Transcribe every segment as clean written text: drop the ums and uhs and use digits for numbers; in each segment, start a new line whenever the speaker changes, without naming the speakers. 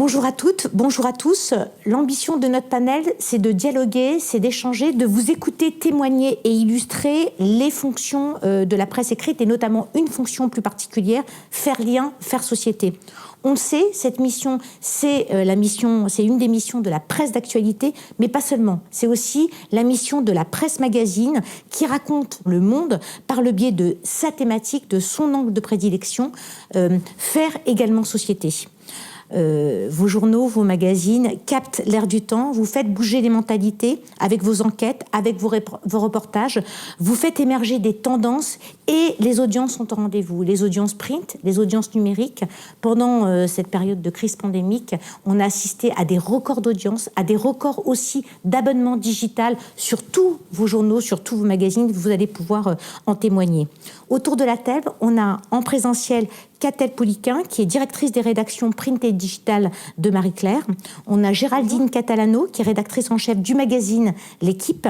Bonjour à toutes, bonjour à tous. L'ambition de notre panel, c'est de dialoguer, c'est d'échanger, de vous écouter, témoigner et illustrer les fonctions de la presse écrite et notamment une fonction plus particulière, faire lien, faire société. On le sait, cette mission, c'est une des missions de la presse d'actualité, mais pas seulement. C'est aussi la mission de la presse magazine qui raconte le monde par le biais de sa thématique, de son angle de prédilection, faire également société. Vos journaux, vos magazines captent l'air du temps, vous faites bouger les mentalités avec vos enquêtes, avec vos reportages, vous faites émerger des tendances et les audiences sont au rendez-vous. Les audiences print, les audiences numériques. Pendant cette période de crise pandémique, on a assisté à des records d'audience, à des records aussi d'abonnement digital sur tous vos journaux, sur tous vos magazines. Vous allez pouvoir en témoigner. Autour de la table, on a en présentiel Catel Pouliquin, qui est directrice des rédactions print et digital de Marie-Claire. On a Géraldine Catalano, qui est rédactrice en chef du magazine L'Équipe.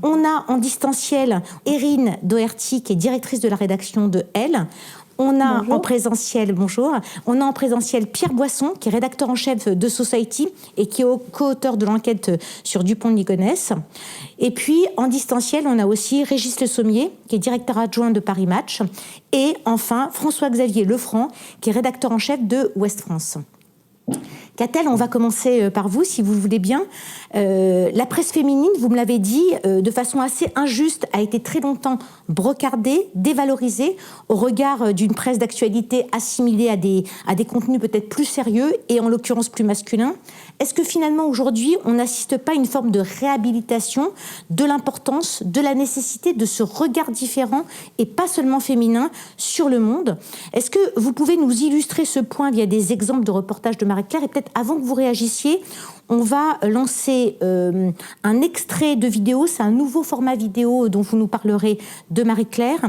On a en distanciel Erin Doherty, qui est directrice de la rédaction de Elle. On a en présentiel, bonjour, on a en présentiel Pierre Boisson, qui est rédacteur en chef de Society et qui est co-auteur de l'enquête sur Dupont de Ligonnès. Et puis, en distanciel, on a aussi Régis Le Sommier, qui est directeur adjoint de Paris Match. Et enfin, François-Xavier Lefranc, qui est rédacteur en chef de Ouest France. Catel, on va commencer par vous, si vous le voulez bien. La presse féminine, vous me l'avez dit, de façon assez injuste, a été très longtemps brocardée, dévalorisée, au regard d'une presse d'actualité assimilée à des contenus peut-être plus sérieux et en l'occurrence plus masculins. Est-ce que finalement, aujourd'hui, on n'assiste pas à une forme de réhabilitation de l'importance, de la nécessité de ce regard différent et pas seulement féminin sur le monde? Est-ce que vous pouvez nous illustrer ce point via des exemples de reportages de Marie-Claire? Et peut-être avant que vous réagissiez, on va lancer un extrait de vidéo. C'est un nouveau format vidéo dont vous nous parlerez de Marie-Claire.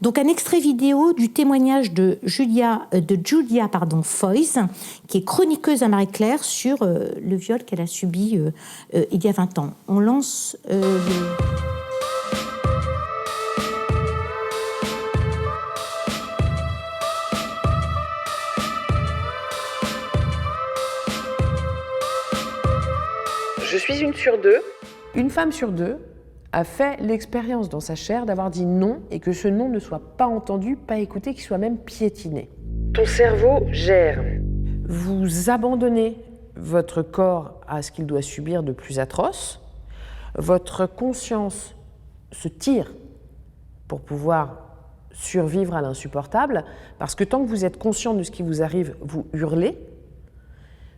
Donc un extrait vidéo du témoignage de Julia Foyce, qui est chroniqueuse à Marie-Claire sur le viol qu'elle a subi il y a 20 ans. On lance
Je suis une sur deux. Une femme sur deux a fait l'expérience dans sa chair d'avoir dit non et que ce non ne soit pas entendu, pas écouté, qu'il soit même piétiné. Ton cerveau gère. Vous abandonnez votre corps à ce qu'il doit subir de plus atroce. Votre conscience se tire pour pouvoir survivre à l'insupportable, parce que tant que vous êtes conscient de ce qui vous arrive, vous hurlez.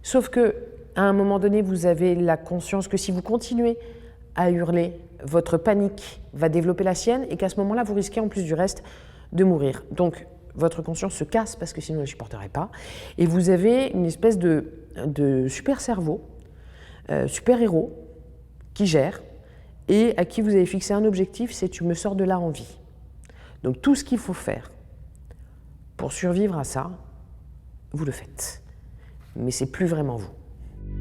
Sauf que à un moment donné, vous avez la conscience que si vous continuez à hurler, votre panique va développer la sienne et qu'à ce moment-là, vous risquez en plus du reste de mourir. Donc, votre conscience se casse parce que sinon, elle ne supporterait pas. Et vous avez une espèce de super cerveau, super héros, qui gère et à qui vous avez fixé un objectif, c'est « tu me sors de là en vie ». Donc, tout ce qu'il faut faire pour survivre à ça, vous le faites. Mais c'est plus vraiment vous.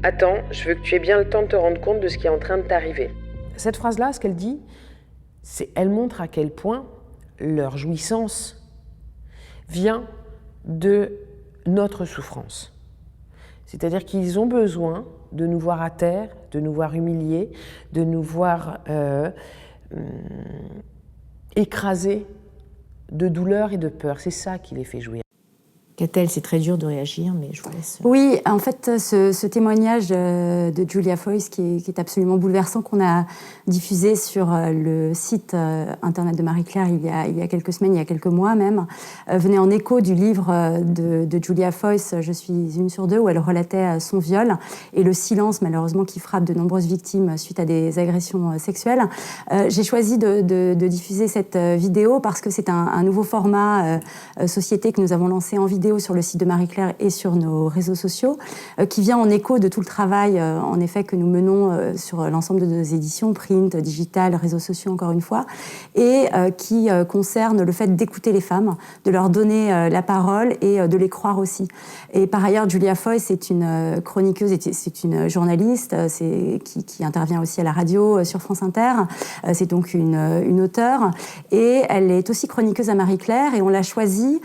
Attends, je veux que tu aies bien le temps de te rendre compte de ce qui est en train de t'arriver. Cette phrase-là, ce qu'elle dit, c'est elle montre à quel point leur jouissance vient de notre souffrance. C'est-à-dire qu'ils ont besoin de nous voir à terre, de nous voir humiliés, de nous voir écrasés de douleur et de peur. C'est ça qui les fait jouir.
Catel, c'est très dur de réagir, mais je vous laisse.
Oui, en fait, ce témoignage de Julia Foyce, qui est absolument bouleversant, qu'on a diffusé sur le site internet de Marie-Claire il y a quelques semaines, il y a quelques mois même, venait en écho du livre de Julia Foyce, Je suis une sur deux, où elle relatait son viol et le silence, malheureusement, qui frappe de nombreuses victimes suite à des agressions sexuelles. J'ai choisi de diffuser cette vidéo parce que c'est un nouveau format société que nous avons lancé en vidéo sur le site de Marie-Claire et sur nos réseaux sociaux, qui vient en écho de tout le travail, en effet, que nous menons sur l'ensemble de nos éditions, print, digital, réseaux sociaux, encore une fois, et qui concerne le fait d'écouter les femmes, de leur donner la parole et de les croire aussi. Et par ailleurs, Julia Foyce est une chroniqueuse, c'est une journaliste qui intervient aussi à la radio sur France Inter. C'est donc une auteure, et elle est aussi chroniqueuse à Marie-Claire, et on l'a choisie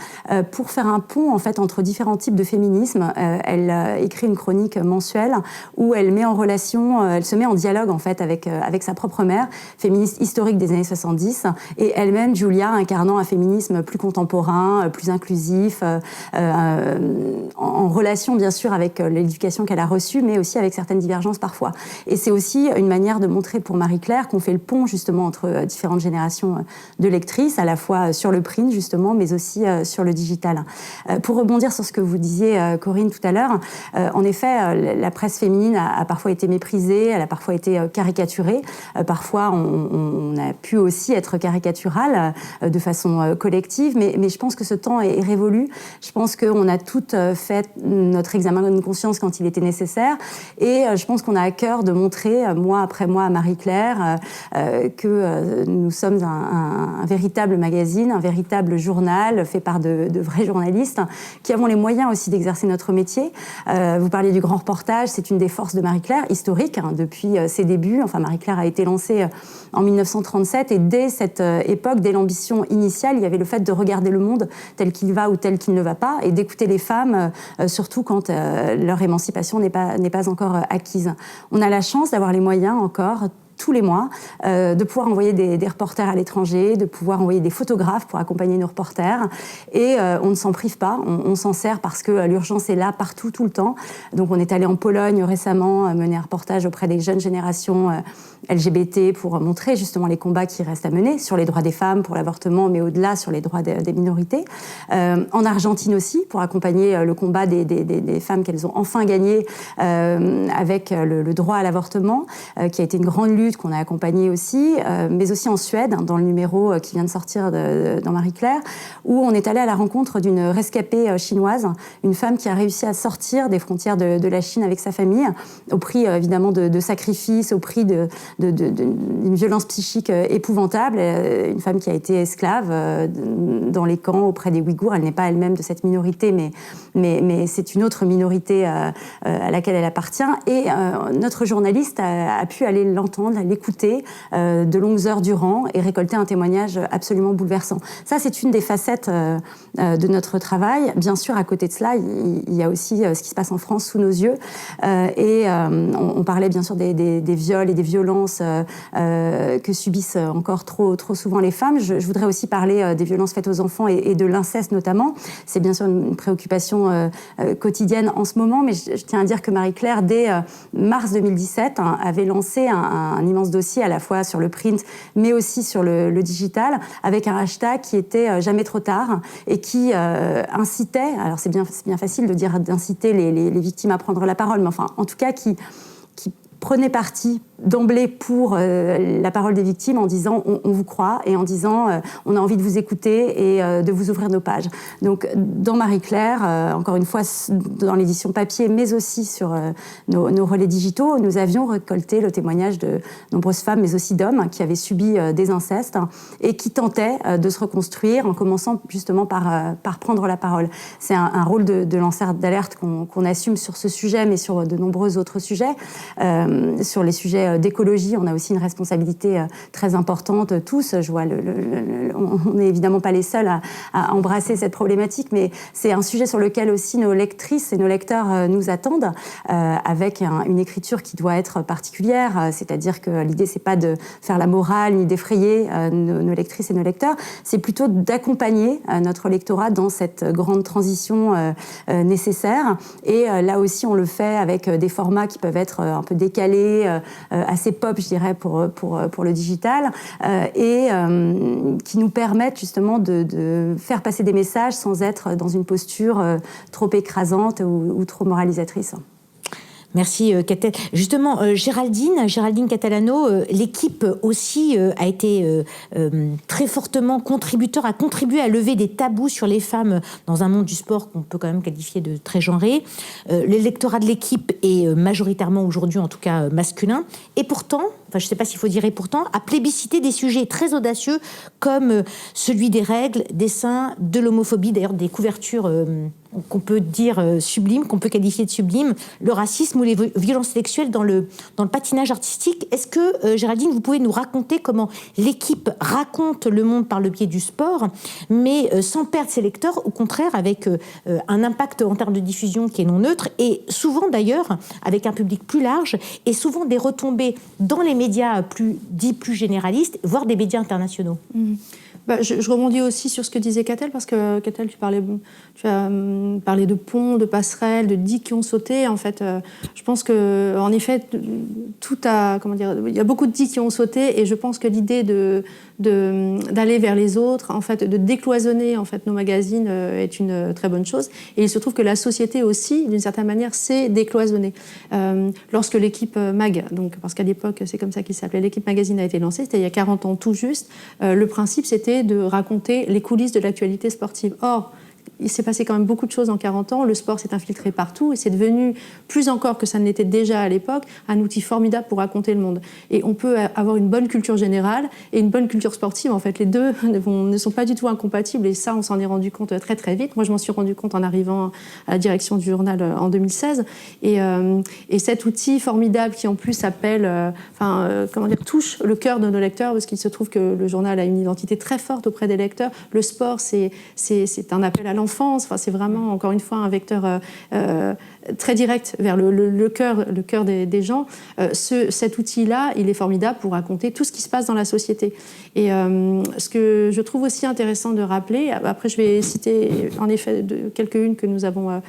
pour faire un pont en fait entre différents types de féminisme. Elle écrit une chronique mensuelle où elle met en relation, elle se met en dialogue en fait avec sa propre mère, féministe historique des années 70, et elle-même, Julia, incarnant un féminisme plus contemporain, plus inclusif, en relation bien sûr avec l'éducation qu'elle a reçue, mais aussi avec certaines divergences parfois. Et c'est aussi une manière de montrer pour Marie-Claire qu'on fait le pont justement entre différentes générations de lectrices, à la fois sur le print justement, mais aussi sur le digital. Pour rebondir sur ce que vous disiez, Corinne, tout à l'heure, en effet, la presse féminine a parfois été méprisée, elle a parfois été caricaturée. Parfois, on a pu aussi être caricatural de façon collective, mais je pense que ce temps est révolu. Je pense qu'on a toutes fait notre examen de conscience quand il était nécessaire, et je pense qu'on a à cœur de montrer, mois après mois, à Marie-Claire, que nous sommes un véritable magazine, un véritable journal fait par de vrais journalistes qui avons les moyens aussi d'exercer notre métier. Vous parliez du grand reportage, c'est une des forces de Marie-Claire, historique, depuis ses débuts. Enfin, Marie-Claire a été lancée en 1937, et dès cette époque, dès l'ambition initiale, il y avait le fait de regarder le monde tel qu'il va ou tel qu'il ne va pas, et d'écouter les femmes, surtout quand leur émancipation n'est pas encore acquise. On a la chance d'avoir les moyens encore, tous les mois, de pouvoir envoyer des reporters à l'étranger, de pouvoir envoyer des photographes pour accompagner nos reporters. Et on ne s'en prive pas, on s'en sert parce que l'urgence est là partout, tout le temps. Donc on est allé en Pologne récemment, mener un reportage auprès des jeunes générations LGBT pour montrer justement les combats qui restent à mener sur les droits des femmes, pour l'avortement, mais au-delà sur les droits des minorités. En Argentine aussi, pour accompagner le combat des femmes qu'elles ont enfin gagné avec le droit à l'avortement, qui a été une grande lutte qu'on a accompagné aussi, mais aussi en Suède, dans le numéro qui vient de sortir dans Marie-Claire, où on est allé à la rencontre d'une rescapée chinoise, une femme qui a réussi à sortir des frontières de la Chine avec sa famille, au prix évidemment de sacrifices, au prix d'une violence psychique épouvantable, une femme qui a été esclave dans les camps auprès des Ouïghours. Elle n'est pas elle-même de cette minorité, mais c'est une autre minorité à laquelle elle appartient, et notre journaliste a pu aller l'entendre, l'écouter de longues heures durant et récolter un témoignage absolument bouleversant. Ça, c'est une des facettes de notre travail. Bien sûr, à côté de cela, il y a aussi ce qui se passe en France sous nos yeux. Et on parlait bien sûr des viols et des violences que subissent encore trop souvent les femmes. Je voudrais aussi parler des violences faites aux enfants et de l'inceste notamment. C'est bien sûr une préoccupation quotidienne en ce moment, mais je tiens à dire que Marie-Claire, dès mars 2017, avait lancé un immense dossier à la fois sur le print, mais aussi sur le digital, avec un hashtag qui était jamais trop tard et qui incitait, alors c'est bien facile de dire d'inciter les victimes à prendre la parole, mais enfin, en tout cas, qui prenait parti d'emblée pour la parole des victimes en disant on vous croit, et en disant on a envie de vous écouter et de vous ouvrir nos pages. Donc dans Marie-Claire, encore une fois dans l'édition papier, mais aussi sur nos relais digitaux, nous avions récolté le témoignage de nombreuses femmes, mais aussi d'hommes qui avaient subi des incestes et qui tentaient de se reconstruire en commençant justement par prendre la parole. C'est un rôle de lanceur d'alerte qu'on assume sur ce sujet, mais sur de nombreux autres sujets. Sur les sujets d'écologie, on a aussi une responsabilité très importante tous. Je vois, on n'est évidemment pas les seuls à embrasser cette problématique, mais c'est un sujet sur lequel aussi nos lectrices et nos lecteurs nous attendent, avec une écriture qui doit être particulière, c'est-à-dire que l'idée, c'est pas de faire la morale ni d'effrayer nos lectrices et nos lecteurs, c'est plutôt d'accompagner notre lectorat dans cette grande transition nécessaire. Et là aussi, on le fait avec des formats qui peuvent être un peu décalés, assez pop, je dirais, pour le digital, et qui nous permettent justement de faire passer des messages sans être dans une posture trop écrasante ou trop moralisatrice.
Merci, Catel. Justement, Géraldine Catalano, l'équipe aussi a été très fortement contributeur, a contribué à lever des tabous sur les femmes dans un monde du sport qu'on peut quand même qualifier de très genré. Le lectorat de l'équipe est majoritairement aujourd'hui, en tout cas, masculin. Et pourtant, enfin je ne sais pas s'il faut dire et pourtant, à plébisciter des sujets très audacieux comme celui des règles, des seins, de l'homophobie, d'ailleurs des couvertures qu'on peut dire sublimes, qu'on peut qualifier de sublimes, le racisme ou les violences sexuelles dans le patinage artistique. Est-ce que, Géraldine, vous pouvez nous raconter comment l'équipe raconte le monde par le biais du sport, mais sans perdre ses lecteurs, au contraire, avec un impact en termes de diffusion qui est non neutre, et souvent d'ailleurs avec un public plus large, et souvent des retombées dans les médias plus généralistes, voire des médias internationaux.
Je rebondis aussi sur ce que disait Catel, parce que Catel, tu as parlé de ponts, de passerelles, de digues qui ont sauté. En fait, je pense que, en effet, il y a beaucoup de digues qui ont sauté, et je pense que l'idée d'aller vers les autres, en fait, de décloisonner en fait nos magazines est une très bonne chose. Et il se trouve que la société aussi, d'une certaine manière, s'est décloisonnée. Lorsque l'équipe Mag, donc parce qu'à l'époque c'est comme ça qu'il s'appelait, l'équipe Magazine a été lancée, c'était il y a 40 ans tout juste. Le principe c'était de raconter les coulisses de l'actualité sportive. Or, il s'est passé quand même beaucoup de choses en 40 ans, le sport s'est infiltré partout et c'est devenu, plus encore que ça ne l'était déjà à l'époque, un outil formidable pour raconter le monde. Et on peut avoir une bonne culture générale et une bonne culture sportive. En fait, les deux ne sont pas du tout incompatibles, et ça, on s'en est rendu compte très très vite. Moi, je m'en suis rendu compte en arrivant à la direction du journal en 2016. Et cet outil formidable qui en plus touche le cœur de nos lecteurs, parce qu'il se trouve que le journal a une identité très forte auprès des lecteurs. Le sport, c'est un appel à l'enfance. Enfin, c'est vraiment, encore une fois, un vecteur très direct vers le cœur des gens. Cet outil-là, il est formidable pour raconter tout ce qui se passe dans la société. Et ce que je trouve aussi intéressant de rappeler, après je vais citer en effet quelques-unes que nous avons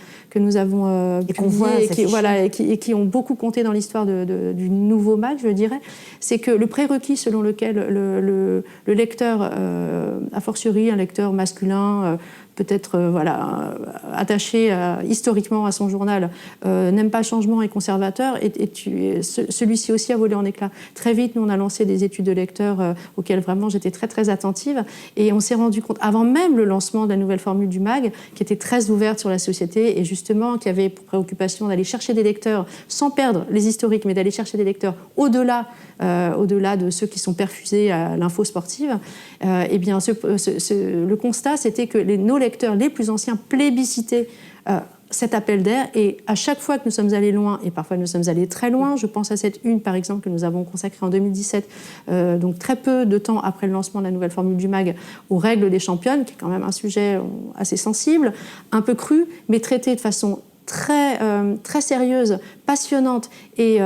publiées et qui ont beaucoup compté dans l'histoire du nouveau Mag, je dirais, c'est que le prérequis selon lequel le lecteur, a fortiori un lecteur masculin, peut-être attaché historiquement à son journal, n'aime pas changement et conservateur, et celui-ci aussi a volé en éclats. Très vite, nous, on a lancé des études de lecteurs auxquelles vraiment j'étais très, très attentive, et on s'est rendu compte, avant même le lancement de la nouvelle formule du MAG, qui était très ouverte sur la société, et justement, qui avait pour préoccupation d'aller chercher des lecteurs, sans perdre les historiques, mais d'aller chercher des lecteurs au-delà de ceux qui sont perfusés à l'info sportive. Eh bien, le constat, c'était que nos lecteurs les plus anciens plébiscitaient cet appel d'air, et à chaque fois que nous sommes allés loin, et parfois nous sommes allés très loin, je pense à cette une par exemple que nous avons consacrée en 2017, donc très peu de temps après le lancement de la nouvelle formule du MAG, aux règles des championnes, qui est quand même un sujet assez sensible, un peu cru, mais traité de façon très sérieuse, passionnante et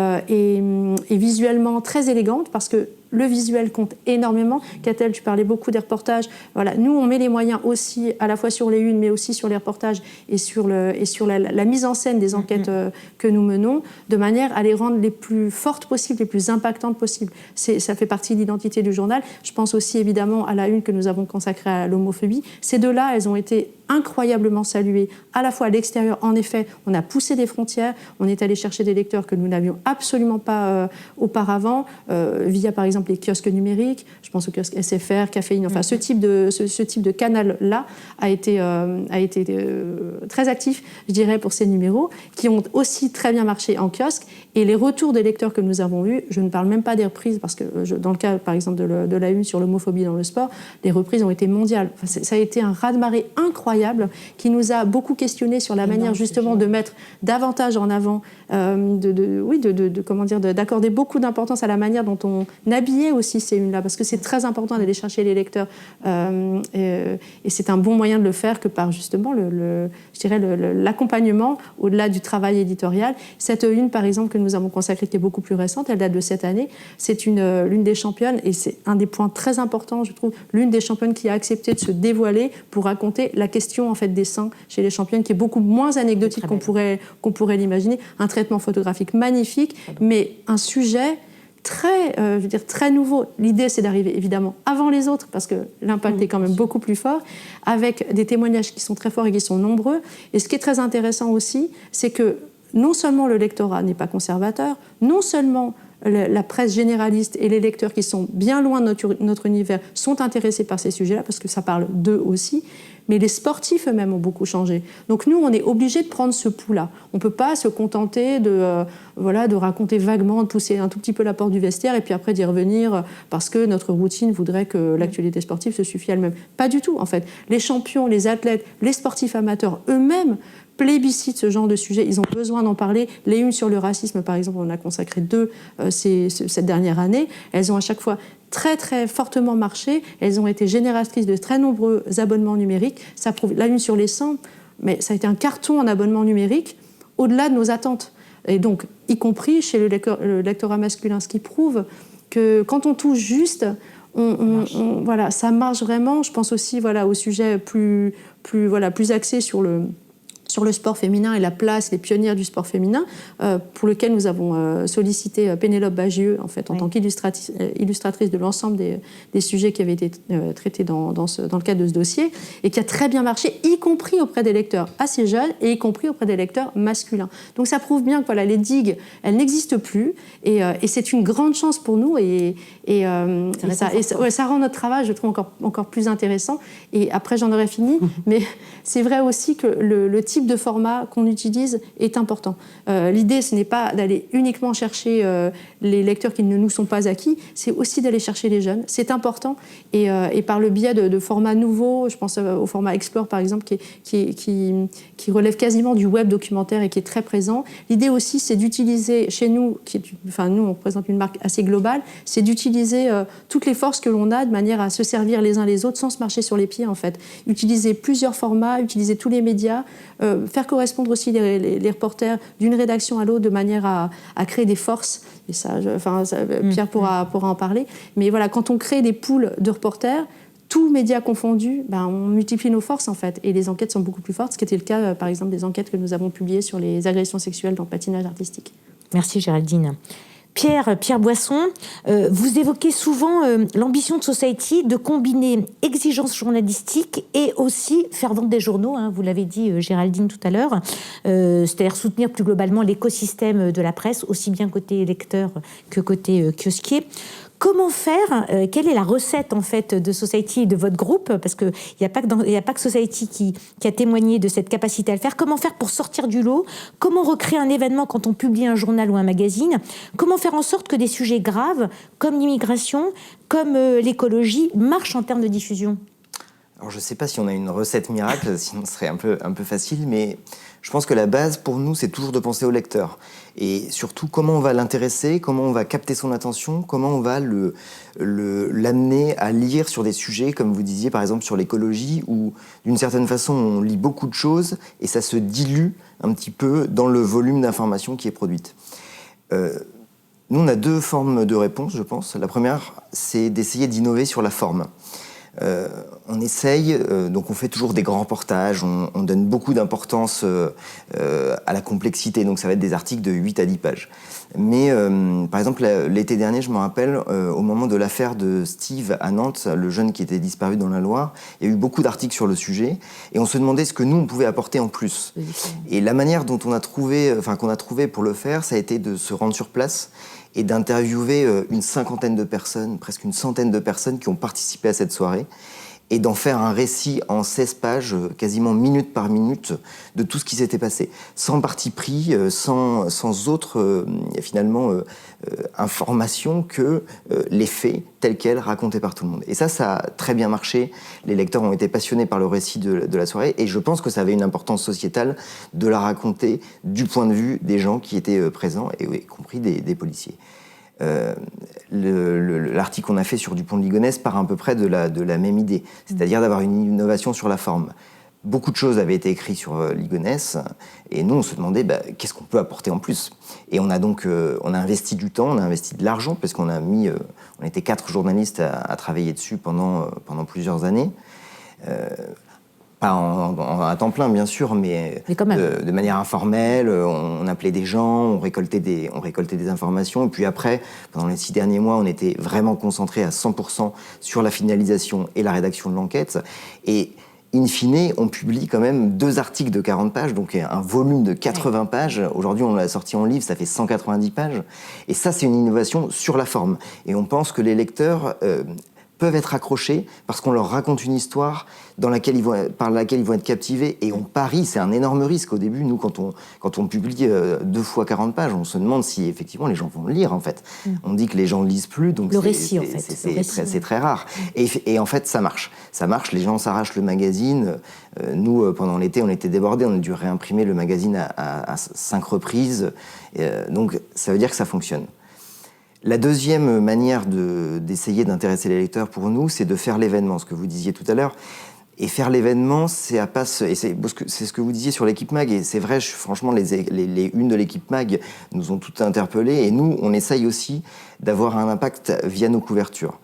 visuellement très élégante, parce que le visuel compte énormément. Catel, tu parlais beaucoup des reportages. Voilà, nous, on met les moyens aussi, à la fois sur les unes, mais aussi sur les reportages et sur la mise en scène des enquêtes que nous menons, de manière à les rendre les plus fortes possibles, les plus impactantes possibles. Ça fait partie de l'identité du journal. Je pense aussi évidemment à la une que nous avons consacrée à l'homophobie. Ces deux-là, elles ont été incroyablement saluées, à la fois à l'extérieur. En effet, on a poussé des frontières, on est allé chercher des lecteurs que nous n'avions absolument pas auparavant, via par exemple les kiosques numériques, je pense aux kiosques SFR, Caféine, enfin ce type de canal-là a été très actif, je dirais, pour ces numéros, qui ont aussi très bien marché en kiosque. Et les retours des lecteurs que nous avons eus, je ne parle même pas des reprises, parce que dans le cas par exemple de la une sur l'homophobie dans le sport, les reprises ont été mondiales. Enfin, ça a été un raz-de-marée incroyable qui nous a beaucoup questionné sur la manière justement de mettre davantage en avant, d'accorder beaucoup d'importance à la manière dont on habillait aussi ces unes-là, parce que c'est très important d'aller chercher les lecteurs, et c'est un bon moyen de le faire que par justement l'accompagnement au-delà du travail éditorial. Cette une par exemple que nous avons consacrée, qui est beaucoup plus récente, elle date de cette année, c'est l'une des championnes, et c'est un des points très importants, je trouve, l'une des championnes qui a accepté de se dévoiler pour raconter la question en fait des seins chez les championnes, qui est beaucoup moins anecdotique qu'on pourrait l'imaginer, un traitement photographique magnifique, mais un sujet très nouveau. L'idée, c'est d'arriver évidemment avant les autres, parce que l'impact est quand même beaucoup plus fort, avec des témoignages qui sont très forts et qui sont nombreux. Et ce qui est très intéressant aussi, c'est que non seulement le lectorat n'est pas conservateur, non seulement la presse généraliste et les lecteurs qui sont bien loin de notre univers sont intéressés par ces sujets-là, parce que ça parle d'eux aussi. Mais les sportifs eux-mêmes ont beaucoup changé. Donc nous, on est obligés de prendre ce pouls-là. On ne peut pas se contenter de raconter vaguement, de pousser un tout petit peu la porte du vestiaire et puis après d'y revenir parce que notre routine voudrait que l'actualité sportive se suffise elle-même. Pas du tout, en fait. Les champions, les athlètes, les sportifs amateurs eux-mêmes plébiscitent ce genre de sujet. Ils ont besoin d'en parler. Les unes sur le racisme, par exemple, on en a consacré 2 cette dernière année. Elles ont à chaque fois très très fortement marché. Elles ont été génératrices de très nombreux abonnements numériques. Ça prouve, la une sur les 100, mais ça a été un carton en abonnement numérique au-delà de nos attentes. Et donc, y compris chez le lectorat masculin, ce qui prouve que quand on touche juste, voilà, ça marche vraiment. Je pense aussi au sujet plus axé sur le sport féminin et la place, les pionnières du sport féminin, pour lequel nous avons sollicité Pénélope Bagieux, en fait, en tant qu'illustratrice de l'ensemble des sujets qui avaient été traités dans le cadre de ce dossier, et qui a très bien marché, y compris auprès des lecteurs assez jeunes, et y compris auprès des lecteurs masculins. Donc ça prouve bien que les digues, elles n'existent plus, et c'est une grande chance pour nous, ça rend notre travail, je trouve, encore plus intéressant. Et après, j'en aurais fini, mais c'est vrai aussi que le type de format qu'on utilise est important. L'idée, ce n'est pas d'aller uniquement chercher les lecteurs qui ne nous sont pas acquis, c'est aussi d'aller chercher les jeunes. C'est important. Et par le biais de formats nouveaux, je pense au format Explore, par exemple, qui relève quasiment du web documentaire et qui est très présent. L'idée aussi, c'est d'utiliser, chez nous, nous, on représente une marque assez globale, c'est d'utiliser toutes les forces que l'on a de manière à se servir les uns les autres sans se marcher sur les pieds, en fait. Utiliser plusieurs formats, utiliser tous les médias, faire correspondre aussi les reporters d'une rédaction à l'autre de manière à créer des forces. Et ça, Pierre pourra en parler. Mais voilà, quand on crée des pools de reporters, tous médias confondus, on multiplie nos forces, en fait. Et les enquêtes sont beaucoup plus fortes, ce qui était le cas, par exemple, des enquêtes que nous avons publiées sur les agressions sexuelles dans le patinage artistique.
Merci Géraldine. Pierre Boisson, vous évoquez souvent l'ambition de Society de combiner exigence journalistique et aussi faire vendre des journaux, vous l'avez dit Géraldine tout à l'heure, c'est-à-dire soutenir plus globalement l'écosystème de la presse, aussi bien côté lecteur que côté kiosquier. Comment faire quelle est la recette en fait de Society et de votre groupe? Parce qu'il n'y a pas que Society qui a témoigné de cette capacité à le faire. Comment faire pour sortir du lot? Comment recréer un événement quand on publie un journal ou un magazine? Comment faire en sorte que des sujets graves comme l'immigration, comme l'écologie, marchent en termes de diffusion?
Alors je ne sais pas si on a une recette miracle, sinon ce serait un peu facile, mais je pense que la base pour nous, c'est toujours de penser au lecteur. Et surtout, comment on va l'intéresser, comment on va capter son attention, comment on va l'amener à lire sur des sujets, comme vous disiez, par exemple sur l'écologie, où d'une certaine façon, on lit beaucoup de choses et ça se dilue un petit peu dans le volume d'informations qui est produite. Nous, on a 2 formes de réponse, je pense. La première, c'est d'essayer d'innover sur la forme. On essaye, donc on fait toujours des grands reportages, on donne beaucoup d'importance à la complexité, donc ça va être des articles de 8 à 10 pages. Mais par exemple, l'été dernier, je me rappelle, au moment de l'affaire de Steve à Nantes, le jeune qui était disparu dans la Loire, il y a eu beaucoup d'articles sur le sujet, et on se demandait ce que nous, on pouvait apporter en plus. Et la manière dont qu'on a trouvé pour le faire, ça a été de se rendre sur place et d'interviewer une 50aine de personnes, presque une 100aine de personnes qui ont participé à cette soirée, et d'en faire un récit en 16 pages, quasiment minute par minute, de tout ce qui s'était passé. Sans parti pris, sans autre, information que les faits tels quels racontés par tout le monde. Et ça a très bien marché. Les lecteurs ont été passionnés par le récit de la soirée, et je pense que ça avait une importance sociétale de la raconter du point de vue des gens qui étaient présents, et y compris des policiers. L'article qu'on a fait sur Dupont de Ligonnès part à peu près de la même idée, c'est-à-dire d'avoir une innovation sur la forme. Beaucoup de choses avaient été écrites sur Ligonnès, et nous on se demandait qu'est-ce qu'on peut apporter en plus. Et on a donc on a investi du temps, on a investi de l'argent, parce qu'on on était 4 journalistes à travailler dessus pendant plusieurs années. Pas à temps plein, bien sûr, mais quand même. De manière informelle. On appelait des gens, on récoltait des informations. Et puis après, pendant les 6 derniers mois, on était vraiment concentrés à 100% sur la finalisation et la rédaction de l'enquête. Et in fine, on publie quand même 2 articles de 40 pages, donc un volume de 80 pages. Aujourd'hui, on l'a sorti en livre, ça fait 190 pages. Et ça, c'est une innovation sur la forme. Et on pense que les lecteurs peuvent être accrochés parce qu'on leur raconte une histoire par laquelle ils vont être captivés. Et on parie, c'est un énorme risque. Au début, nous, quand on publie 2 fois 40 pages, on se demande si effectivement les gens vont le lire, en fait. On dit que les gens ne lisent plus, donc
le récit, en fait.
C'est très rare. Et en fait, ça marche. Ça marche, les gens s'arrachent le magazine. Nous, pendant l'été, on était débordés, on a dû réimprimer le magazine à 5 reprises. Donc, ça veut dire que ça fonctionne. La deuxième manière d'essayer d'intéresser les lecteurs pour nous, c'est de faire l'événement, ce que vous disiez tout à l'heure. Et faire l'événement, c'est ce que vous disiez sur l'équipe Mag, et c'est vrai, franchement, les unes de l'équipe Mag nous ont toutes interpellés, et nous, on essaye aussi d'avoir un impact via nos couvertures.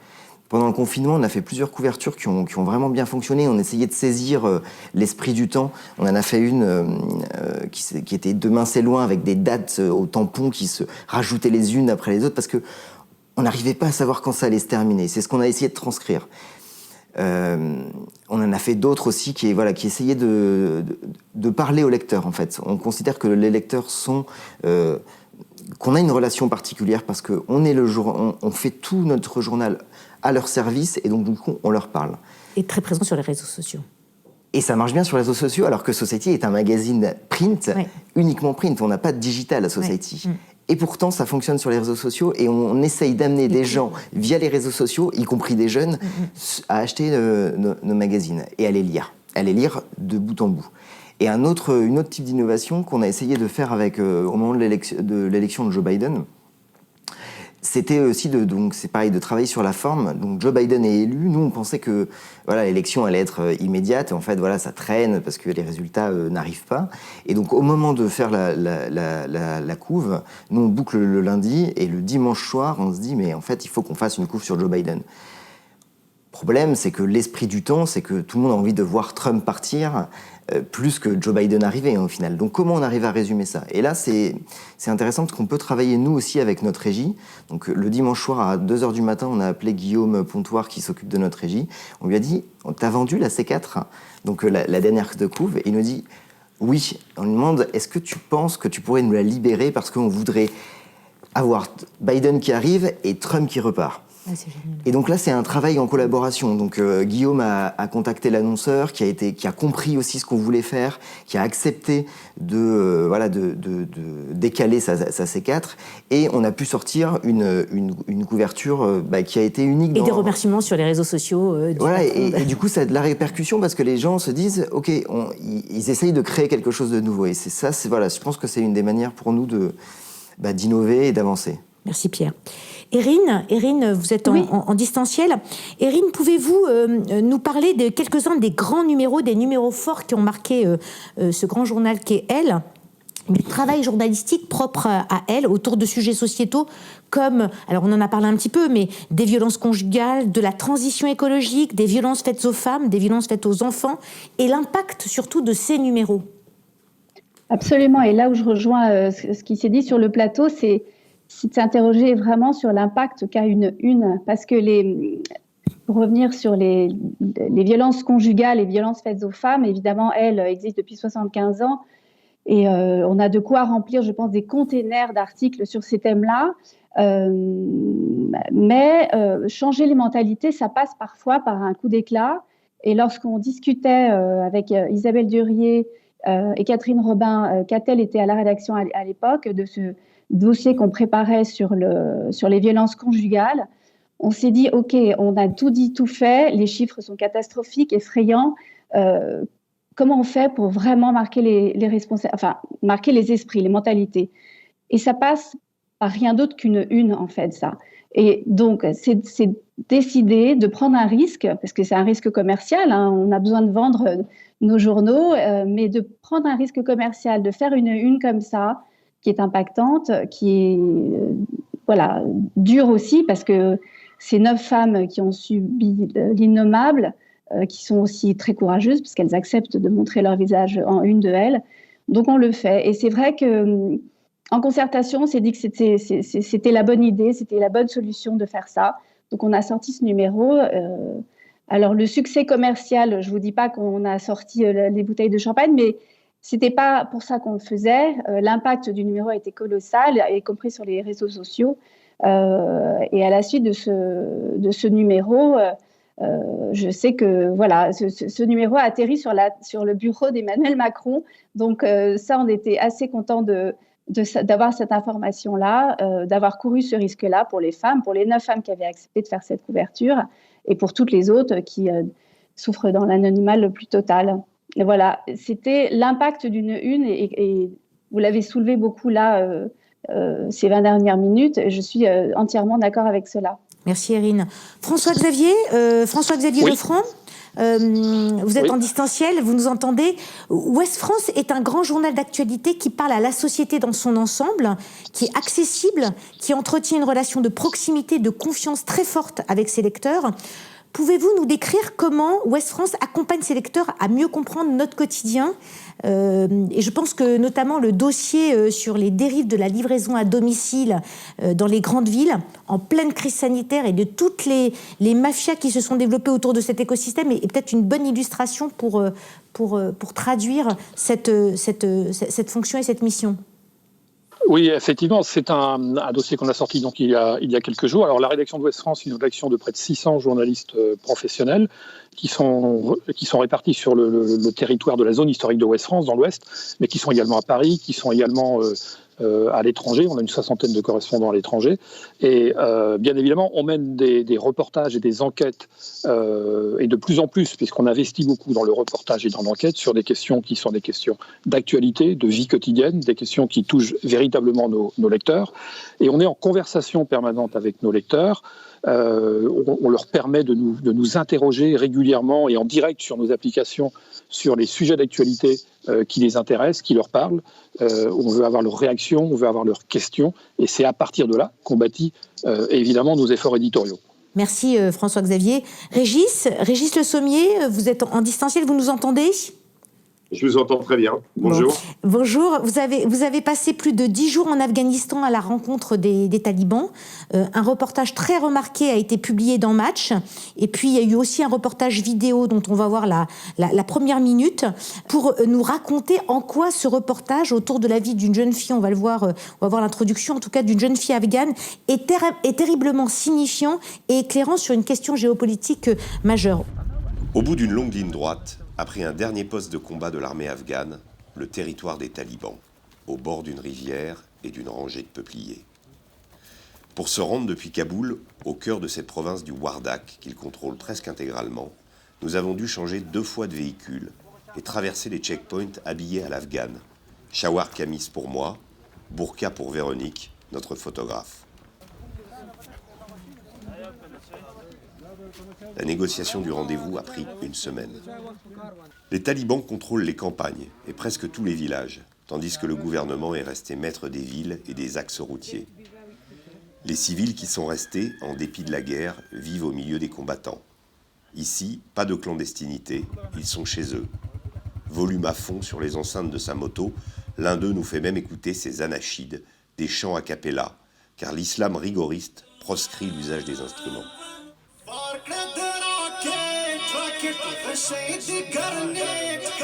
Pendant le confinement, on a fait plusieurs couvertures qui ont vraiment bien fonctionné. On essayait de saisir l'esprit du temps. On en a fait une qui était Demain c'est loin, avec des dates au tampon qui se rajoutaient les unes après les autres, parce qu'on n'arrivait pas à savoir quand ça allait se terminer. C'est ce qu'on a essayé de transcrire. On en a fait d'autres aussi qui essayaient de parler aux lecteurs, en fait. On considère que les lecteurs sont... qu'on a une relation particulière parce qu'on fait tout notre journal à leur service, et donc du coup on leur parle.
Et très présent sur les réseaux sociaux.
Et ça marche bien sur les réseaux sociaux, alors que Society est un magazine print, uniquement print. On n'a pas de digital à Society. Et pourtant, ça fonctionne sur les réseaux sociaux, et on essaye d'amener des gens via les réseaux sociaux, y compris des jeunes, à acheter nos magazines et à les lire de bout en bout. Et un autre type d'innovation qu'on a essayé de faire au moment de l'élection de Joe Biden, c'était aussi c'est pareil, de travailler sur la forme. Donc Joe Biden est élu. Nous, on pensait que l'élection allait être immédiate. Et en fait, ça traîne parce que les résultats n'arrivent pas. Et donc, au moment de faire la couve, nous, on boucle le lundi. Et le dimanche soir, on se dit, mais en fait, il faut qu'on fasse une couve sur Joe Biden. Le problème, c'est que l'esprit du temps, c'est que tout le monde a envie de voir Trump partir plus que Joe Biden arriver, au final. Donc comment on arrive à résumer ça? Et là, c'est intéressant parce qu'on peut travailler, nous aussi, avec notre régie. Donc le dimanche soir, à 2h du matin, on a appelé Guillaume Pontoire, qui s'occupe de notre régie. On lui a dit, t'as vendu la C4, donc la dernière de couve? Et il nous dit, oui. On lui demande, est-ce que tu penses que tu pourrais nous la libérer parce qu'on voudrait avoir Biden qui arrive et Trump qui repart?
C'est génial.
Et donc là, c'est un travail en collaboration. Donc Guillaume a contacté l'annonceur, qui a compris aussi ce qu'on voulait faire, qui a accepté de décaler sa C4, et on a pu sortir une couverture qui a été unique.
Et des remerciements sur les réseaux sociaux.
Et du coup, ça a de la répercussion parce que les gens se disent, ok, ils essayent de créer quelque chose de nouveau. Et c'est ça, je pense que c'est une des manières pour nous d'innover et d'avancer.
Merci Pierre. Erin, vous êtes en distanciel. Erin, pouvez-vous nous parler de quelques-uns des grands numéros, des numéros forts qui ont marqué ce grand journal qu'est Elle, du travail journalistique propre à Elle autour de sujets sociétaux comme, alors on en a parlé un petit peu, mais des violences conjugales, de la transition écologique, des violences faites aux femmes, des violences faites aux enfants, et l'impact surtout de ces numéros?
Absolument. Et là où je rejoins ce qui s'est dit sur le plateau, c'est de s'interroger vraiment sur l'impact qu'a une parce que pour revenir sur les violences conjugales et violences faites aux femmes, évidemment, Elle existe depuis 75 ans et on a de quoi remplir, je pense, des containers d'articles sur ces thèmes-là. Mais changer les mentalités, ça passe parfois par un coup d'éclat. Et lorsqu'on discutait avec Isabelle Durier et Catherine Robin, Catel était à la rédaction à l'époque de ce dossier qu'on préparait sur les violences conjugales, on s'est dit, OK, on a tout dit, tout fait, les chiffres sont catastrophiques, effrayants. Comment on fait pour vraiment marquer marquer les esprits, les mentalités? Et ça passe par rien d'autre qu'une en fait, ça. Et donc, c'est décider de prendre un risque, parce que c'est un risque commercial, hein, on a besoin de vendre nos journaux, mais de prendre un risque commercial, de faire une comme ça, qui est impactante, qui est dure aussi, parce que ces 9 femmes qui ont subi l'innommable, qui sont aussi très courageuses, parce qu'elles acceptent de montrer leur visage en une de elles. Donc on le fait. Et c'est vrai que en concertation, on s'est dit que c'était la bonne idée, c'était la bonne solution de faire ça. Donc on a sorti ce numéro Alors, le succès commercial, je ne vous dis pas qu'on a sorti les bouteilles de champagne, mais ce n'était pas pour ça qu'on le faisait. L'impact du numéro a été colossal, y compris sur les réseaux sociaux. Et à la suite de ce numéro, je sais que voilà, ce numéro a atterri sur le bureau d'Emmanuel Macron. Donc ça, on était assez contents d'avoir cette information-là, d'avoir couru ce risque-là pour les femmes, pour les 9 femmes qui avaient accepté de faire cette couverture, et pour toutes les autres qui souffrent dans l'anonymat le plus total. Et voilà, c'était l'impact d'une une, et vous l'avez soulevé beaucoup là ces 20 dernières minutes. Je suis entièrement d'accord avec cela.
Merci Erin. François-Xavier
Oui.
Lefranc, vous êtes en distanciel, vous nous entendez. Ouest France est un grand journal d'actualité qui parle à la société dans son ensemble, qui est accessible, qui entretient une relation de proximité, de confiance très forte avec ses lecteurs. Pouvez-vous nous décrire comment Ouest France accompagne ses lecteurs à mieux comprendre notre quotidien ? Et je pense que notamment le dossier sur les dérives de la livraison à domicile dans les grandes villes, en pleine crise sanitaire, et de toutes les mafias qui se sont développées autour de cet écosystème est peut-être une bonne illustration pour traduire cette fonction et cette mission.
Oui, effectivement, c'est un dossier qu'on a sorti donc il y a quelques jours. Alors la rédaction d'Ouest France, c'est une rédaction de près de 600 journalistes professionnels qui sont répartis sur le territoire de la zone historique de Ouest France, dans l'Ouest, mais qui sont également à Paris, qui sont également à l'étranger. On a une 60aine de correspondants à l'étranger. Et bien évidemment, on mène des reportages et des enquêtes, et de plus en plus, puisqu'on investit beaucoup dans le reportage et dans l'enquête, sur des questions qui sont des questions d'actualité, de vie quotidienne, des questions qui touchent véritablement nos lecteurs. Et on est en conversation permanente avec nos lecteurs. On leur permet de nous interroger régulièrement et en direct sur nos applications sur les sujets d'actualité qui les intéressent, qui leur parlent. On veut avoir leurs réactions, on veut avoir leurs questions, et c'est à partir de là qu'on bâtit évidemment nos efforts éditoriaux.
Merci François-Xavier. Régis Le Sommier, vous êtes en distanciel, vous nous entendez ?
Je vous entends très bien. Bonjour.
Bonjour. Vous avez passé plus de 10 jours en Afghanistan à la rencontre des talibans. Un reportage très remarqué a été publié dans Match. Et puis, il y a eu aussi un reportage vidéo dont on va voir la première minute pour nous raconter en quoi ce reportage autour de la vie d'une jeune fille, on va voir l'introduction, en tout cas d'une jeune fille afghane, est terriblement signifiant et éclairant sur une question géopolitique majeure.
Au bout d'une longue ligne droite, après un dernier poste de combat de l'armée afghane, le territoire des talibans, au bord d'une rivière et d'une rangée de peupliers. Pour se rendre depuis Kaboul, au cœur de cette province du Wardak, qu'ils contrôlent presque intégralement, nous avons dû changer 2 fois de véhicule et traverser les checkpoints habillés à l'afghane. Shawar Kamis pour moi, burqa pour Véronique, notre photographe. La négociation du rendez-vous a pris 1 semaine. Les talibans contrôlent les campagnes et presque tous les villages, tandis que le gouvernement est resté maître des villes et des axes routiers. Les civils qui sont restés, en dépit de la guerre, vivent au milieu des combattants. Ici, pas de clandestinité, ils sont chez eux. Volume à fond sur les enceintes de sa moto, l'un d'eux nous fait même écouter ses anachides, des chants a cappella, car l'islam rigoriste proscrit l'usage des instruments.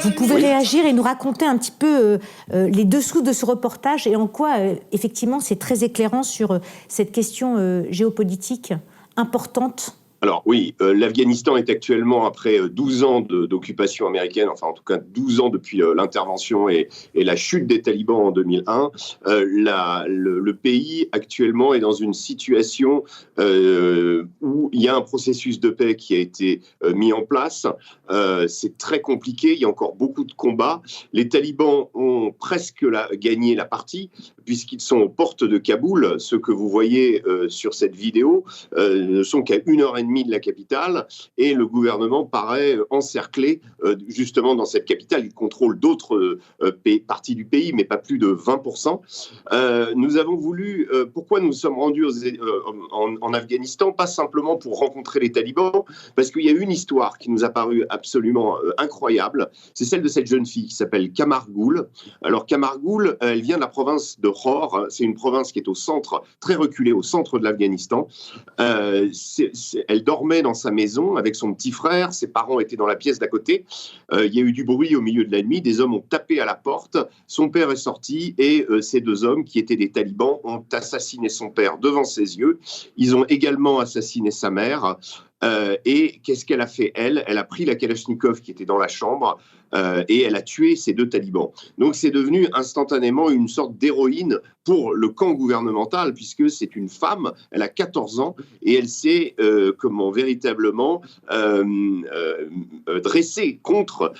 Vous pouvez réagir et nous raconter un petit peu les dessous de ce reportage et en quoi, effectivement, c'est très éclairant sur cette question géopolitique importante.
Alors oui, l'Afghanistan est actuellement, après 12 ans d'occupation américaine, enfin en tout cas 12 ans depuis l'intervention et la chute des talibans en 2001, le pays actuellement est dans une situation où il y a un processus de paix qui a été mis en place. C'est très compliqué, il y a encore beaucoup de combats. Les talibans ont presque gagné la partie, puisqu'ils sont aux portes de Kaboul. Ceux que vous voyez sur cette vidéo ne sont qu'à 1h30 de la capitale, et le gouvernement paraît encerclé justement dans cette capitale. Il contrôle d'autres parties du pays, mais pas plus de 20%. Nous avons voulu, pourquoi nous sommes rendus en Afghanistan, pas simplement pour rencontrer les talibans, parce qu'il y a une histoire qui nous a paru absolument incroyable. C'est celle de cette jeune fille qui s'appelle Kamar Gul. Alors Kamar Gul, elle vient de la province de Khor. C'est une province qui est au centre, très reculée, au centre de l'Afghanistan. Elle Elle dormait dans sa maison avec son petit frère, ses parents étaient dans la pièce d'à côté. Il y a eu du bruit au milieu de la nuit, des hommes ont tapé à la porte, son père est sorti et ces deux hommes qui étaient des talibans ont assassiné son père devant ses yeux. Ils ont également assassiné sa mère. Et qu'est-ce qu'elle a fait, elle ? Elle a pris la Kalachnikov qui était dans la chambre et elle a tué ces deux talibans. Donc c'est devenu instantanément une sorte d'héroïne pour le camp gouvernemental, puisque c'est une femme, elle a 14 ans, et elle s'est véritablement dressée contre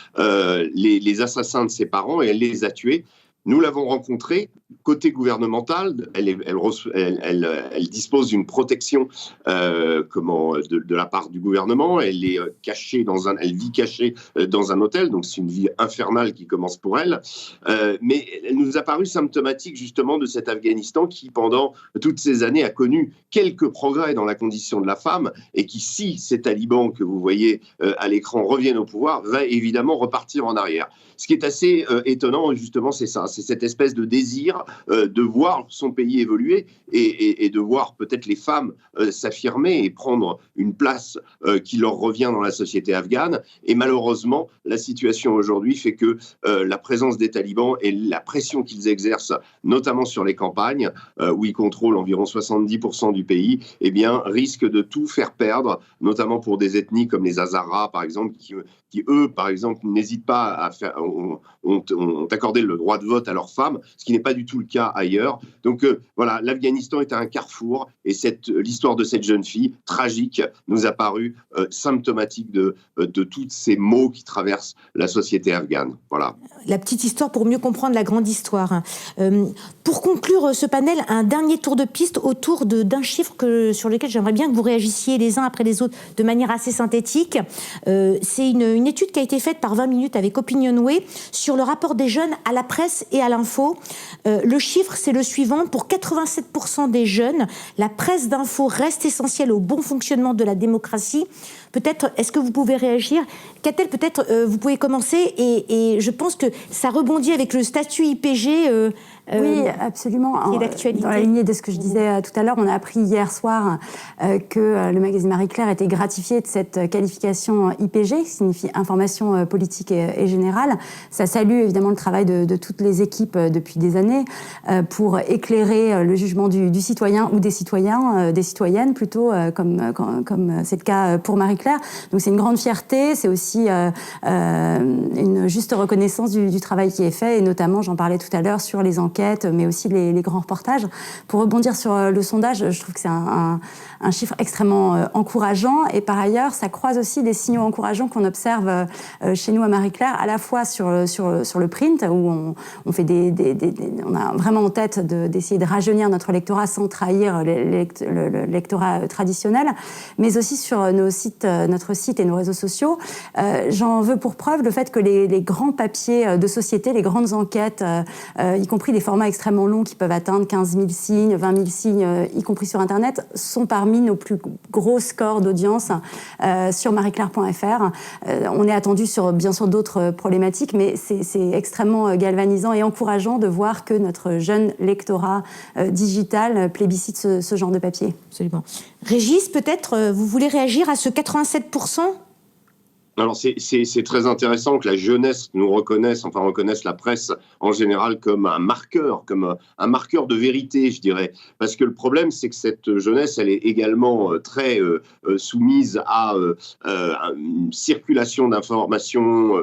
les assassins de ses parents, et elle les a tués. Nous l'avons rencontrée côté gouvernemental. Elle dispose d'une protection de la part du gouvernement. Elle est elle vit cachée dans un hôtel, donc c'est une vie infernale qui commence pour elle. Mais elle nous a paru symptomatique justement de cet Afghanistan qui, pendant toutes ces années, a connu quelques progrès dans la condition de la femme et qui, si ces talibans que vous voyez à l'écran reviennent au pouvoir, va évidemment repartir en arrière. Ce qui est assez étonnant, justement, c'est ça. C'est cette espèce de désir de voir son pays évoluer et de voir peut-être les femmes s'affirmer et prendre une place qui leur revient dans la société afghane. Et malheureusement, la situation aujourd'hui fait que la présence des talibans et la pression qu'ils exercent, notamment sur les campagnes, où ils contrôlent environ 70% du pays, eh bien, risque de tout faire perdre, notamment pour des ethnies comme les Hazaras, par exemple, qui eux, par exemple, n'hésitent pas à faire, ont accordé le droit de vote à leurs femmes, ce qui n'est pas du tout le cas ailleurs. Donc voilà, l'Afghanistan est à un carrefour et l'histoire de cette jeune fille, tragique, nous a paru symptomatique de tous ces maux qui traversent la société afghane. Voilà.
La petite histoire pour mieux comprendre la grande histoire. Pour conclure ce panel, un dernier tour de piste autour d'un chiffre sur lequel j'aimerais bien que vous réagissiez les uns après les autres de manière assez synthétique. C'est une étude qui a été faite par 20 minutes avec Opinionway sur le rapport des jeunes à la presse et à l'info. Le chiffre, c'est le suivant. Pour 87% des jeunes, la presse d'info reste essentielle au bon fonctionnement de la démocratie. Peut-être, est-ce que vous pouvez réagir ? Catel, peut-être, vous pouvez commencer. Et je pense que ça rebondit avec le statut IPG.
Oui, absolument.
Qui est d'actualité.
Dans la lignée de ce que je disais tout à l'heure, on a appris hier soir que le magazine Marie-Claire était gratifié de cette qualification IPG, qui signifie information politique et générale. Ça salue évidemment le travail de toutes les équipes depuis des années pour éclairer le jugement du citoyen ou des citoyens, des citoyennes plutôt, comme c'est le cas pour Marie-Claire. Donc c'est une grande fierté, c'est aussi une juste reconnaissance du travail qui est fait, et notamment, j'en parlais tout à l'heure, sur les enquêtes, mais aussi les grands reportages. Pour rebondir sur le sondage, je trouve que c'est un chiffre extrêmement encourageant, et par ailleurs, ça croise aussi des signaux encourageants qu'on observe chez nous à Marie-Claire, à la fois sur le print, où on fait on a vraiment en tête d'essayer de rajeunir notre lectorat sans trahir le lectorat traditionnel, mais aussi sur notre site et nos réseaux sociaux. J'en veux pour preuve le fait que les grands papiers de société, les grandes enquêtes, y compris des formats extrêmement longs qui peuvent atteindre 15 000 signes, 20 000 signes, y compris sur Internet, sont parmi nos plus gros scores d'audience sur marieclaire.fr. On est attendu sur, bien sûr, d'autres problématiques, mais c'est extrêmement galvanisant et encourageant de voir que notre jeune lectorat digital plébiscite ce genre de papier.
Absolument. Régis, peut-être, vous voulez réagir à ce 87%?
Alors c'est très intéressant que la jeunesse reconnaisse la presse en général comme un marqueur de vérité, je dirais. Parce que le problème, c'est que cette jeunesse, elle est également très soumise à une circulation d'informations,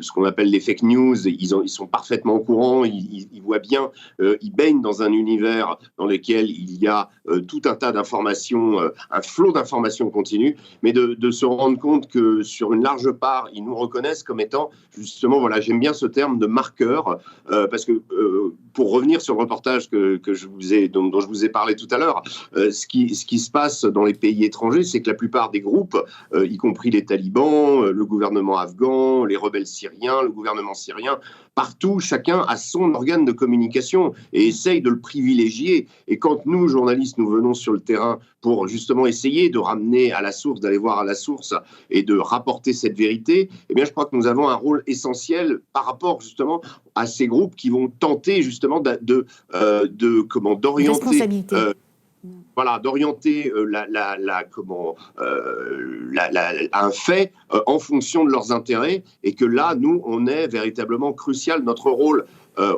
ce qu'on appelle les fake news. Ils sont parfaitement au courant, ils voient bien, ils baignent dans un univers dans lequel il y a tout un tas d'informations, un flot d'informations continu, mais de se rendre compte que sur une large part, ils nous reconnaissent comme étant, justement, voilà, j'aime bien ce terme de marqueur, parce que, pour revenir sur le reportage dont je vous ai parlé tout à l'heure, ce qui se passe dans les pays étrangers, c'est que la plupart des groupes, y compris les talibans, le gouvernement afghan, les rebelles syriens, le gouvernement syrien, partout, chacun a son organe de communication et essaye de le privilégier. Et quand nous, journalistes, nous venons sur le terrain pour justement essayer de ramener à la source, d'aller voir à la source et de rapporter cette vérité, eh bien, je crois que nous avons un rôle essentiel par rapport justement à ces groupes qui vont tenter justement d'orienter Voilà, d'orienter un fait en fonction de leurs intérêts, et que là, nous, on est véritablement crucial. Notre rôle,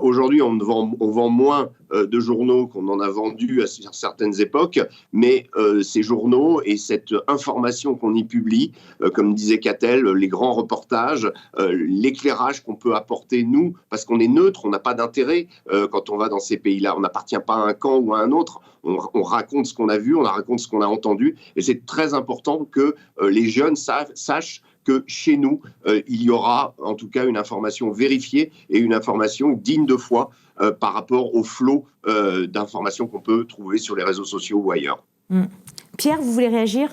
aujourd'hui, on vend moins de journaux qu'on en a vendu à certaines époques, mais ces journaux et cette information qu'on y publie, comme disait Catel, les grands reportages, l'éclairage qu'on peut apporter, nous, parce qu'on est neutre, on n'a pas d'intérêt quand on va dans ces pays-là, on n'appartient pas à un camp ou à un autre, on raconte ce qu'on a vu, on raconte ce qu'on a entendu, et c'est très important que les jeunes sachent que chez nous, il y aura en tout cas une information vérifiée et une information digne de foi par rapport au flot d'informations qu'on peut trouver sur les réseaux sociaux ou ailleurs.
Pierre, vous voulez réagir ?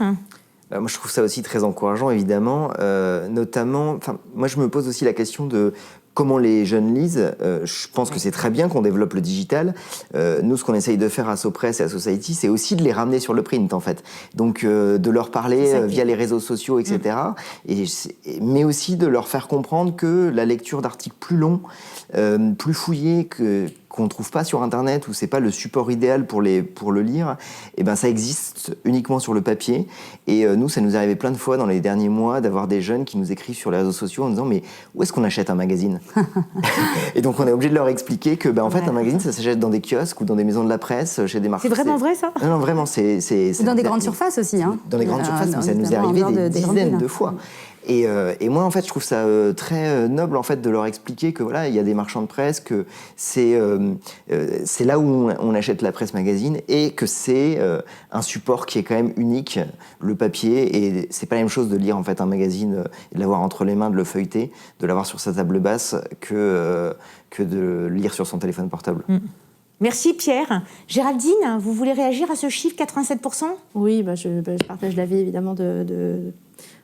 Moi, je trouve ça aussi très encourageant, évidemment. Notamment, moi, je me pose aussi la question de comment les jeunes lisent. Je pense que c'est très bien qu'on développe le digital. Nous, ce qu'on essaye de faire à SoPress et à Society, c'est aussi de les ramener sur le print, en fait. Donc, de leur parler via les réseaux sociaux, etc. Mais aussi de leur faire comprendre que la lecture d'articles plus longs, plus fouillés, qu'on ne trouve pas sur Internet, où c'est pas le support idéal pour le lire, et ben ça existe uniquement sur le papier. Et nous, ça nous est arrivé plein de fois dans les derniers mois d'avoir des jeunes qui nous écrivent sur les réseaux sociaux en disant « Mais où est-ce qu'on achète un magazine ?» Et donc, on est obligé de leur expliquer que, en fait, un magazine, ça s'achète dans des kiosques ou dans des maisons de la presse, chez des marchands.
C'est vraiment vrai, ça ?
Non, vraiment, c'est
dans des grandes surfaces aussi. Hein.
Dans les grandes surfaces, mais ça nous est arrivé des dizaines de fois. Et moi, en fait, je trouve ça très noble, en fait, de leur expliquer que voilà, il y a des marchands de presse, que c'est là où on achète la presse magazine, et que c'est un support qui est quand même unique, le papier. Et c'est pas la même chose de lire en fait un magazine, et de l'avoir entre les mains, de le feuilleter, de l'avoir sur sa table basse, que de lire sur son téléphone portable.
Merci Pierre. Géraldine, vous voulez réagir à ce chiffre 87%?
Oui, je partage l'avis évidemment de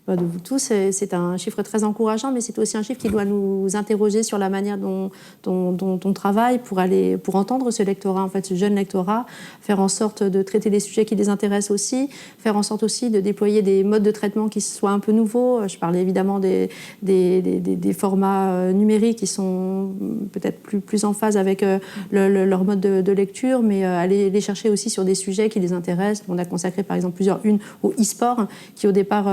vous tous. C'est un chiffre très encourageant, mais c'est aussi un chiffre qui doit nous interroger sur la manière dont on travaille pour entendre ce lectorat, en fait, ce jeune lectorat, faire en sorte de traiter les sujets qui les intéressent aussi, faire en sorte aussi de déployer des modes de traitement qui soient un peu nouveaux. Je parlais évidemment des formats numériques qui sont peut-être plus en phase avec leur mode de lecture, mais aller les chercher aussi sur des sujets qui les intéressent. On a consacré par exemple une au e-sport, qui au départ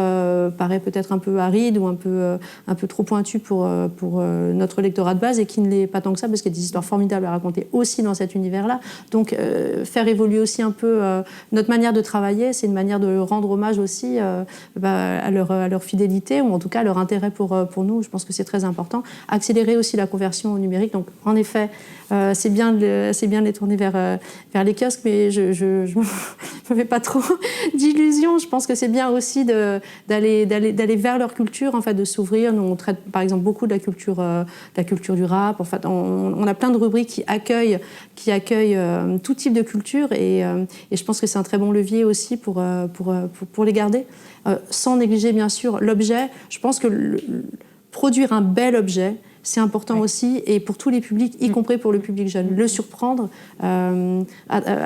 paraît peut-être un peu aride ou un peu trop pointu pour notre lectorat de base, et qui ne l'est pas tant que ça, parce qu'il y a des histoires formidables à raconter aussi dans cet univers-là. Donc faire évoluer aussi un peu notre manière de travailler, c'est une manière de rendre hommage aussi à leur fidélité, ou en tout cas à leur intérêt pour nous. Je pense que c'est très important. Accélérer aussi la conversion au numérique. Donc en effet, c'est bien de les tourner vers les kiosques, mais je me fais pas trop d'illusions. Je pense que c'est bien aussi d'aller vers leur culture, en fait, de s'ouvrir. Nous, on traite par exemple beaucoup de la culture du rap. En fait, on a plein de rubriques qui accueillent tout type de culture, et je pense que c'est un très bon levier aussi pour les garder, sans négliger bien sûr l'objet. Je pense que produire un bel objet, c'est important aussi, et pour tous les publics, y compris pour le public jeune. Le surprendre, à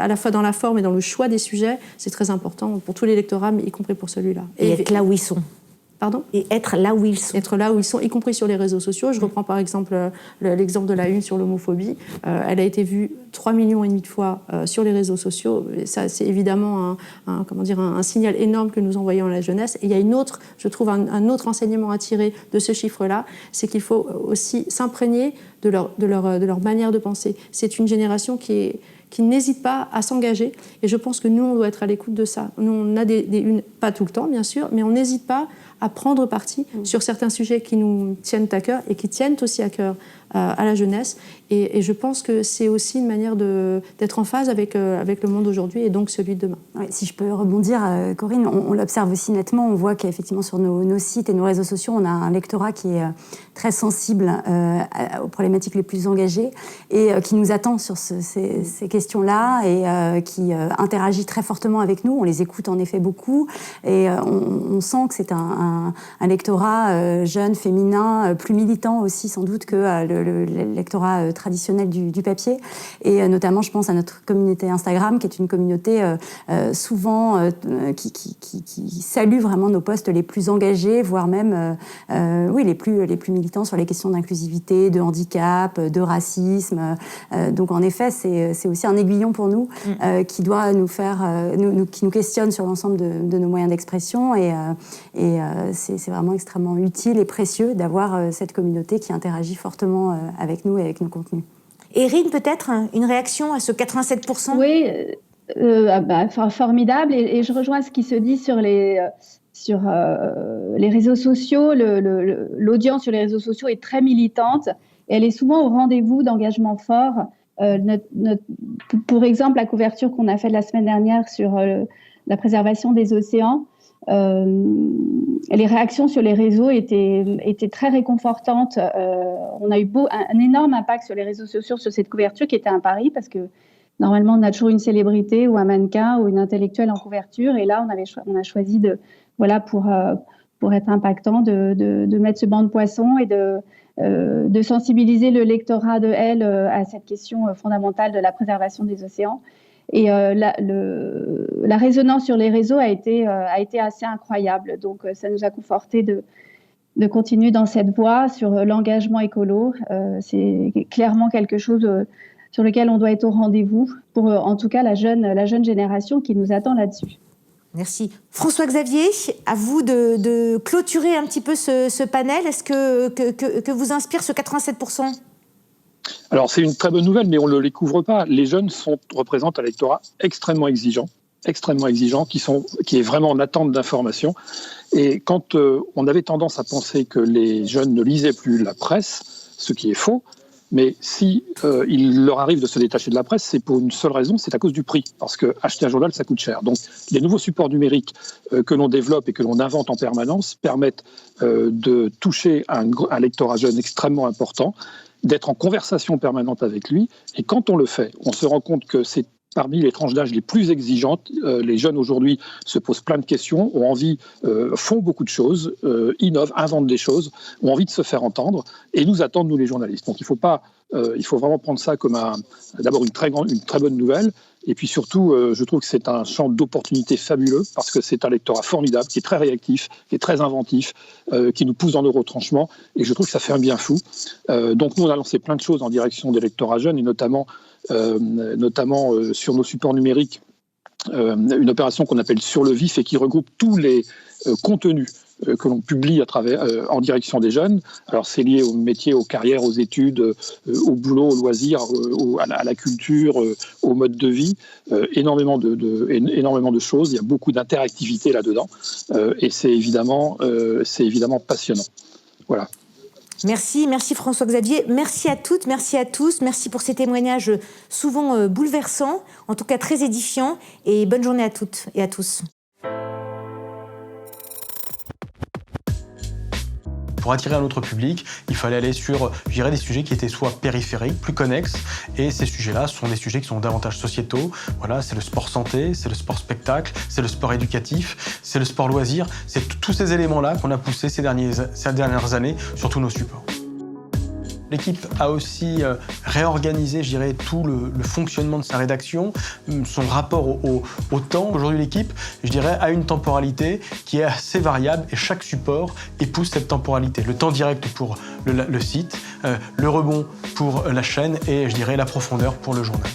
la fois dans la forme et dans le choix des sujets, c'est très important pour tous les lectorats, mais y compris pour celui-là.
Et être là où ils sont.
Pardon ?
Et être là où ils sont.
Être là où ils sont, y compris sur les réseaux sociaux. Je reprends par exemple l'exemple de la une sur l'homophobie. Elle a été vue 3,5 millions de fois sur les réseaux sociaux. Et ça, c'est évidemment un signal énorme que nous envoyons à la jeunesse. Et il y a je trouve un autre enseignement à tirer de ce chiffre-là, c'est qu'il faut aussi s'imprégner de leur manière de penser. C'est une génération qui n'hésite pas à s'engager. Et je pense que nous, on doit être à l'écoute de ça. Nous, on a pas tout le temps, bien sûr, mais on n'hésite pas à prendre parti sur certains sujets qui nous tiennent à cœur et qui tiennent aussi à cœur à la jeunesse. Et je pense que c'est aussi une manière d'être en phase avec le monde d'aujourd'hui, et donc celui de demain.
Oui, si je peux rebondir, Corinne, on l'observe aussi nettement. On voit qu'effectivement sur nos sites et nos réseaux sociaux, on a un lectorat qui est très sensible aux problématiques les plus engagées, et qui nous attend sur ces questions-là, et qui interagit très fortement avec nous. On les écoute en effet beaucoup, et on sent que c'est un lectorat jeune, féminin, plus militant aussi sans doute que le lectorat traditionnel du papier. Et notamment, je pense à notre communauté Instagram, qui est une communauté souvent qui salue vraiment nos posts les plus engagés, voire même les plus militants sur les questions d'inclusivité, de handicap, de racisme. Donc en effet, c'est aussi un aiguillon pour nous qui doit nous faire, qui nous questionne sur l'ensemble de nos moyens d'expression. Et c'est vraiment extrêmement utile et précieux d'avoir cette communauté qui interagit fortement avec nous et avec nos contenus.
Erin, peut-être une réaction à ce 87%?
Oui, formidable. Et je rejoins ce qui se dit sur les réseaux sociaux. L'audience sur les réseaux sociaux est très militante. Et elle est souvent au rendez-vous d'engagements forts. Pour exemple, la couverture qu'on a faite la semaine dernière sur la préservation des océans, les réactions sur les réseaux étaient très réconfortantes. On a eu un énorme impact sur les réseaux sociaux sur cette couverture qui était un pari parce que normalement on a toujours une célébrité ou un mannequin ou une intellectuelle en couverture et là on a choisi pour être impactant de mettre ce banc de poissons et de sensibiliser le lectorat de Elle à cette question fondamentale de la préservation des océans. Et la résonance sur les réseaux a été assez incroyable. Donc, ça nous a conforté de continuer dans cette voie sur l'engagement écolo. C'est clairement quelque chose sur lequel on doit être au rendez-vous pour, en tout cas, la jeune génération qui nous attend là-dessus.
Merci. François-Xavier, à vous de clôturer un petit peu ce panel. Est-ce que vous inspire ce 87%?
Alors, c'est une très bonne nouvelle, mais on ne le découvre pas. Les jeunes représentent un électorat extrêmement exigeant, qui est vraiment en attente d'informations. Et quand on avait tendance à penser que les jeunes ne lisaient plus la presse, ce qui est faux, mais si il leur arrive de se détacher de la presse, c'est pour une seule raison, c'est à cause du prix. Parce que acheter un journal, ça coûte cher. Donc, les nouveaux supports numériques que l'on développe et que l'on invente en permanence permettent de toucher un lectorat jeune extrêmement important, d'être en conversation permanente avec lui. Et quand on le fait, on se rend compte que c'est parmi les tranches d'âge les plus exigeantes. Les jeunes aujourd'hui se posent plein de questions, ont envie, font beaucoup de choses, innovent, inventent des choses, ont envie de se faire entendre et nous attendent, nous les journalistes. Donc il faut vraiment prendre ça comme d'abord une très bonne nouvelle. Et puis surtout, je trouve que c'est un champ d'opportunités fabuleux parce que c'est un lectorat formidable, qui est très réactif, qui est très inventif, qui nous pousse dans nos retranchements. Et je trouve que ça fait un bien fou. Donc nous, on a lancé plein de choses en direction des lectorats jeunes et notamment sur nos supports numériques, une opération qu'on appelle Sur le vif et qui regroupe tous les contenus que l'on publie en direction des jeunes. Alors c'est lié au métier, aux carrières, aux études, au boulot, aux loisirs, à la culture, au mode de vie. Énormément de choses. Il y a beaucoup d'interactivité là-dedans. Et c'est évidemment passionnant. Voilà.
Merci François-Xavier. Merci à toutes, merci à tous. Merci pour ces témoignages souvent bouleversants, en tout cas très édifiants. Et bonne journée à toutes et à tous.
Pour attirer un autre public, il fallait aller sur, je dirais, des sujets qui étaient soit périphériques, plus connexes, et ces sujets-là sont des sujets qui sont davantage sociétaux. Voilà, c'est le sport santé, c'est le sport spectacle, c'est le sport éducatif, c'est le sport loisir. C'est tous ces éléments-là qu'on a poussés ces dernières années sur tous nos supports. L'équipe a aussi réorganisé, je dirais, tout le fonctionnement de sa rédaction, son rapport au temps. Aujourd'hui, l'équipe, je dirais, a une temporalité qui est assez variable et chaque support épouse cette temporalité. Le temps direct pour le site, le rebond pour la chaîne et, je dirais, la profondeur pour le journal.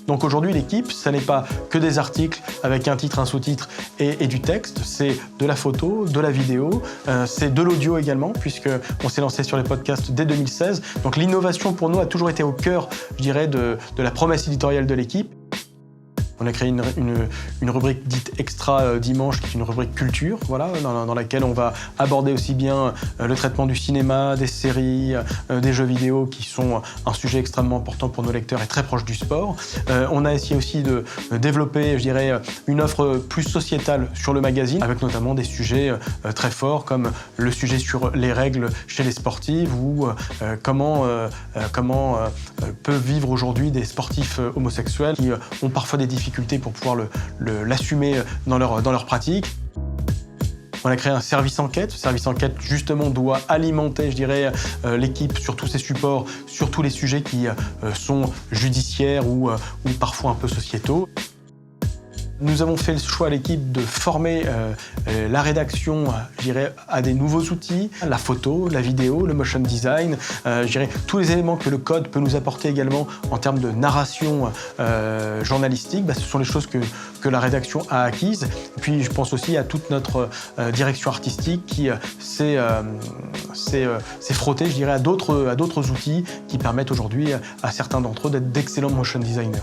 Donc aujourd'hui, l'équipe, ça n'est pas que des articles avec un titre, un sous-titre et du texte, c'est de la photo, de la vidéo, c'est de l'audio également, puisqu'on s'est lancé sur les podcasts dès 2016. Donc l'innovation pour nous a toujours été au cœur, je dirais, de la promesse éditoriale de l'équipe. On a créé une rubrique dite Extra Dimanche, qui est une rubrique culture, voilà, dans laquelle on va aborder aussi bien le traitement du cinéma, des séries, des jeux vidéo, qui sont un sujet extrêmement important pour nos lecteurs et très proche du sport. On a essayé aussi de développer, je dirais, une offre plus sociétale sur le magazine, avec notamment des sujets très forts, comme le sujet sur les règles chez les sportives, ou comment peuvent vivre aujourd'hui des sportifs homosexuels qui ont parfois des difficultés pour pouvoir l'assumer dans leur pratique. On a créé un service enquête. Ce service enquête, justement, doit alimenter, je dirais, l'équipe sur tous ces supports, sur tous les sujets qui sont judiciaires ou parfois un peu sociétaux. Nous avons fait le choix à l'équipe de former la rédaction, je dirais, à des nouveaux outils, la photo, la vidéo, le motion design, je dirais, tous les éléments que le code peut nous apporter également en termes de narration journalistique, ce sont les choses que la rédaction a acquises. Et puis je pense aussi à toute notre direction artistique qui s'est frottée, je dirais, à d'autres outils qui permettent aujourd'hui à certains d'entre eux d'être d'excellents motion designers.